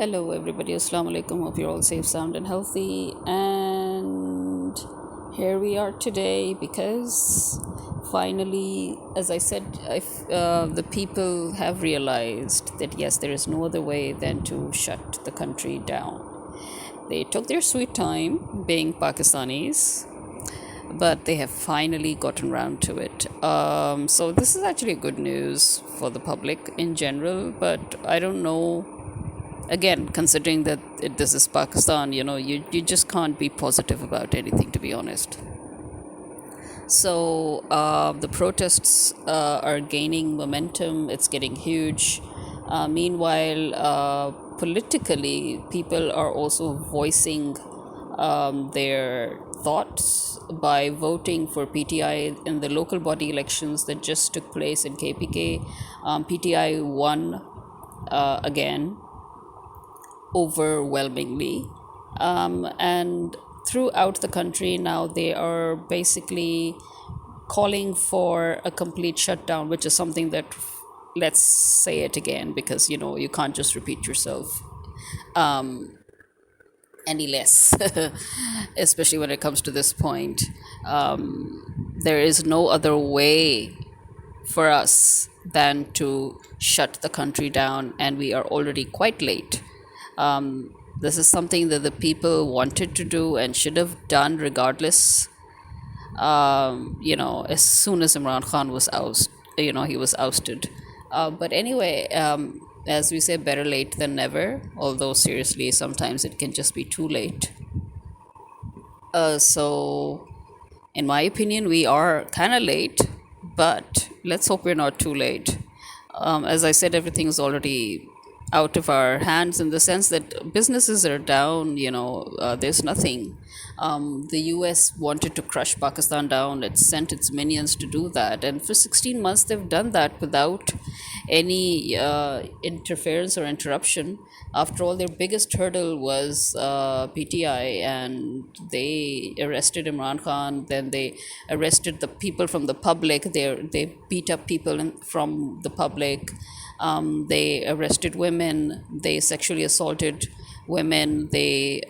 Hello, everybody. Assalamu alaikum. Hope you're all safe, sound, and healthy. And here we are today because finally, as I said, the people have realized that yes, there is no other way than to shut the country down. They took their sweet time being Pakistanis, but they have finally gotten around to it. So this is actually good news for the public in general, but I don't know, again, considering that this is Pakistan, you just can't be positive about anything, to be honest. So the protests are gaining momentum, it's getting huge. Meanwhile, politically, people are also voicing their thoughts by voting for PTI in the local body elections that just took place in KPK. PTI won again overwhelmingly. And throughout the country now, they are basically calling for a complete shutdown, which is something that, let's say it again, because you can't just repeat yourself any less, especially when it comes to this point. There is no other way for us than to shut the country down, and we are already quite late. This is something that the people wanted to do and should have done regardless. As soon as Imran Khan was he was ousted. But anyway, as we say, better late than never. Although seriously, sometimes it can just be too late. So, in my opinion, we are kind of late, but let's hope we're not too late. As I said, everything is already out of our hands in the sense that businesses are down, there's nothing. The US wanted to crush Pakistan down, it sent its minions to do that, and for 16 months they've done that without any interference or interruption. After all, their biggest hurdle was PTI, and they arrested Imran Khan, then they arrested the people from the public, they beat up people from the public. They arrested women, they sexually assaulted women, they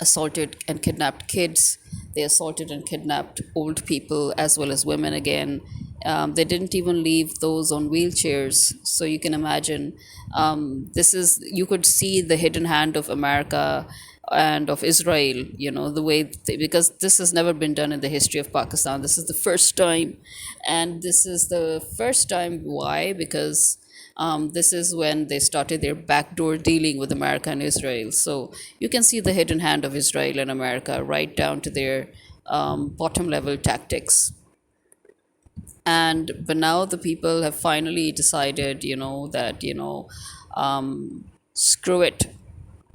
assaulted and kidnapped kids, they assaulted and kidnapped old people as well as women again. They didn't even leave those on wheelchairs. So you can imagine, you could see the hidden hand of America and of Israel, the way because this has never been done in the history of Pakistan. This is the first time. And this is the first time. Why? Because this is when they started their backdoor dealing with America and Israel. So you can see the hidden hand of Israel and America right down to their bottom level tactics. But now the people have finally decided, that screw it,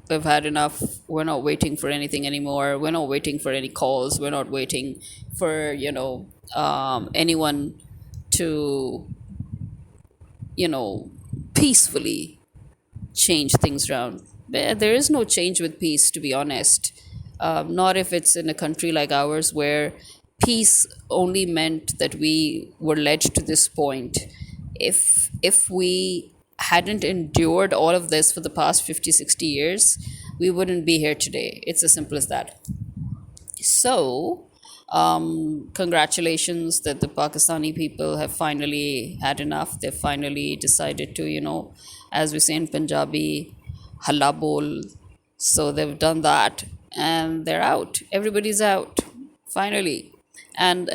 we've had enough. We're not waiting for anything anymore. We're not waiting for any calls. We're not waiting for anyone to peacefully change things around. There is no change with peace, to be honest. Not if it's in a country like ours, where peace only meant that we were led to this point. If we hadn't endured all of this for the past 50, 60 years, we wouldn't be here today. It's as simple as that. So, congratulations that the Pakistani people have finally had enough. They've finally decided to, as we say in Punjabi, halla bol. So they've done that and they're out. Everybody's out, finally. And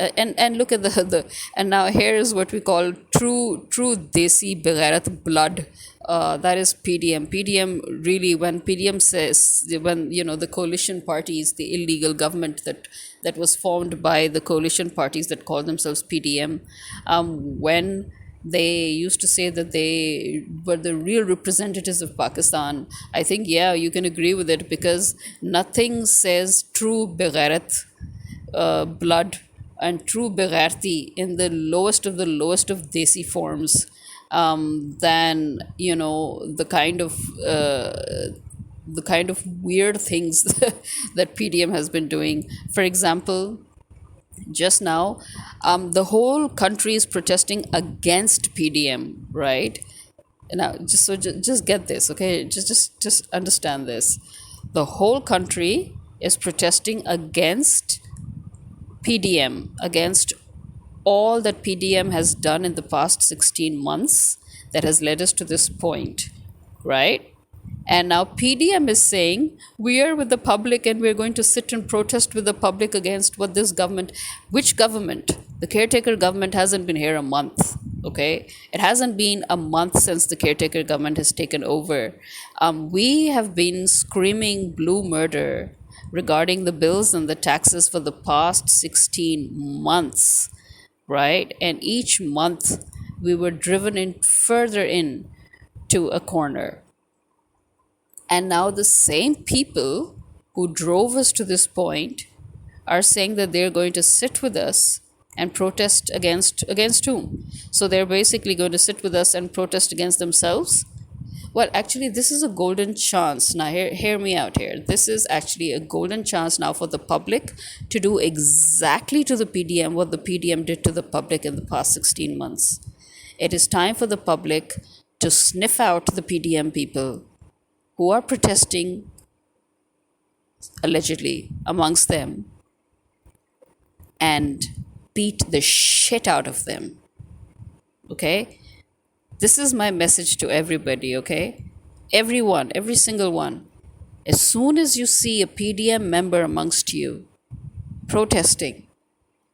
look at the and now here is what we call true desi beghairti blood. That is PDM. PDM, really, when PDM says, when the coalition parties, the illegal government that was formed by the coalition parties that call themselves PDM, when they used to say that they were the real representatives of Pakistan, I think, yeah, you can agree with it, because nothing says true beghairat blood and true beghairti in the lowest of desi forms than the kind of weird things that PDM has been doing. For example, just now, the whole country is protesting against PDM, right? Now, just get this, okay? Just understand this. The whole country is protesting against PDM, against all that PDM has done in the past 16 months that has led us to this point, right? And now PDM is saying we are with the public and we're going to sit and protest with the public against what this government, which government? The caretaker government hasn't been here a month, okay? It hasn't been a month since the caretaker government has taken over. We have been screaming blue murder regarding the bills and the taxes for the past 16 months, right? And each month we were driven in further in to a corner. And now the same people who drove us to this point are saying that they're going to sit with us and protest against whom? So they're basically going to sit with us and protest against themselves. Well, actually, this is a golden chance. Now, hear me out here. This is actually a golden chance now for the public to do exactly to the PDM what the PDM did to the public in the past 16 months. It is time for the public to sniff out the PDM people who are protesting allegedly amongst them and beat the shit out of them. Okay? This is my message to everybody, okay? Everyone, every single one. As soon as you see a PDM member amongst you protesting,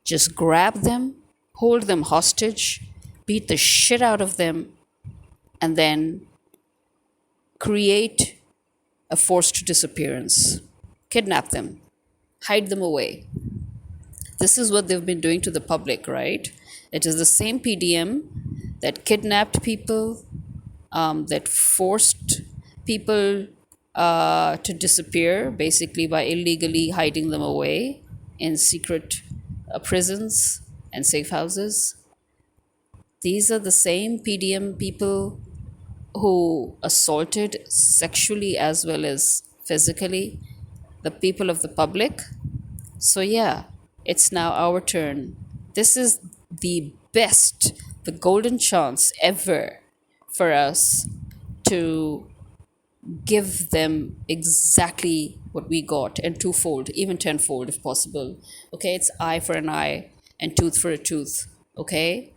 just grab them, hold them hostage, beat the shit out of them, and then create a forced disappearance. Kidnap them, hide them away. This is what they've been doing to the public, right? It is the same PDM that kidnapped people, that forced people to disappear, basically by illegally hiding them away in secret prisons and safe houses. These are the same PDM people who assaulted sexually as well as physically the people of the public. So, yeah, it's now our turn. This is the best, the golden chance ever for us to give them exactly what we got, and twofold, even tenfold if possible. Okay, it's eye for an eye and tooth for a tooth. Okay,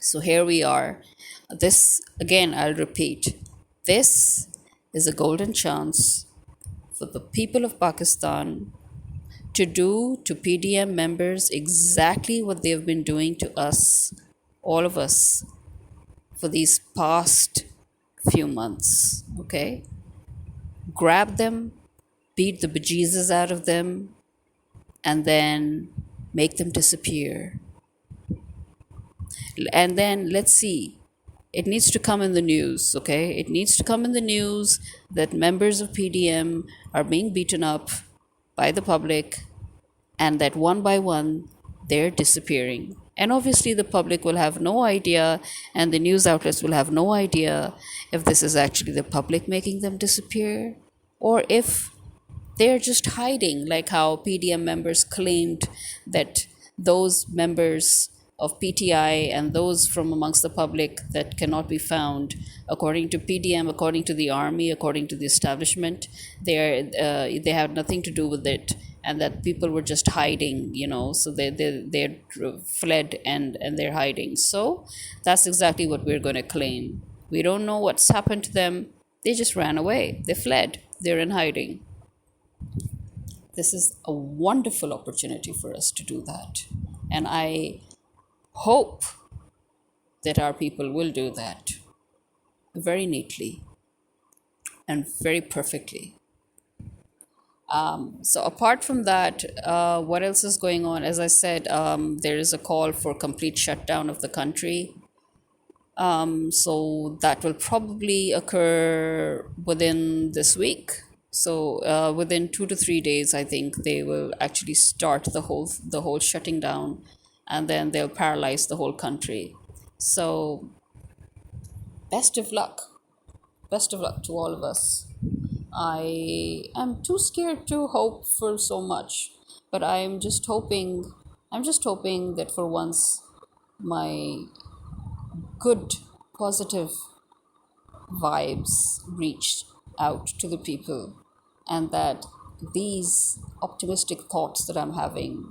so here we are. This, again, I'll repeat, this is a golden chance for the people of Pakistan to do to PDM members exactly what they've been doing to us, all of us, for these past few months. Okay? Grab them, beat the bejesus out of them, and then make them disappear. And then let's see. It needs to come in the news, okay? It needs to come in the news that members of PDM are being beaten up by the public and that one by one they're disappearing. And obviously, the public will have no idea, and the news outlets will have no idea if this is actually the public making them disappear or if they're just hiding, like how PDM members claimed that those members of PTI and those from amongst the public that cannot be found, according to PDM, according to the army, according to the establishment, they have nothing to do with it, and that people were just hiding, so they fled and they're hiding. So that's exactly what we're going to claim. We don't know what's happened to them. They just ran away. They fled. They're in hiding. This is a wonderful opportunity for us to do that. And I hope that our people will do that very neatly and very perfectly. So apart from that, what else is going on? As I said, there is a call for complete shutdown of the country. So that will probably occur within this week. So within 2 to 3 days, I think they will actually start the whole shutting down, and then they'll paralyze the whole country. So best of luck. Best of luck to all of us. I am too scared to hope for so much, but I'm just hoping that for once my good, positive vibes reached out to the people, and that these optimistic thoughts that I'm having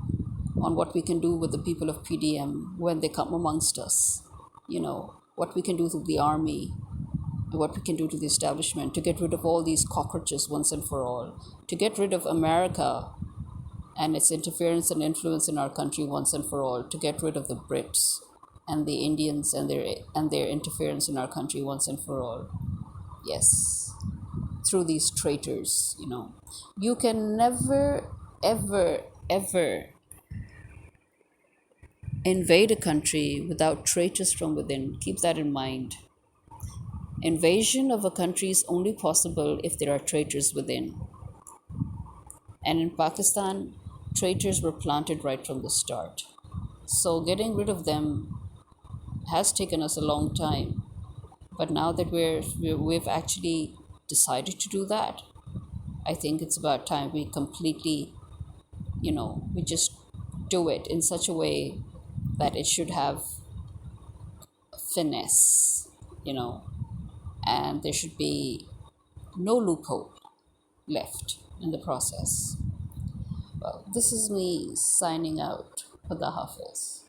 on what we can do with the people of PDM when they come amongst us, what we can do through the army, what we can do to the establishment to get rid of all these cockroaches once and for all, to get rid of America and its interference and influence in our country once and for all, to get rid of the Brits and the Indians and their interference in our country once and for all. Yes, through these traitors, you can never, ever, ever invade a country without traitors from within. Keep that in mind. Invasion of a country is only possible if there are traitors within. And in Pakistan, traitors were planted right from the start. So getting rid of them has taken us a long time. But now that we've actually decided to do that, I think it's about time we completely, we just do it in such a way that it should have finesse, and there should be no loophole left in the process. Well, this is me signing out. Khuda Hafiz.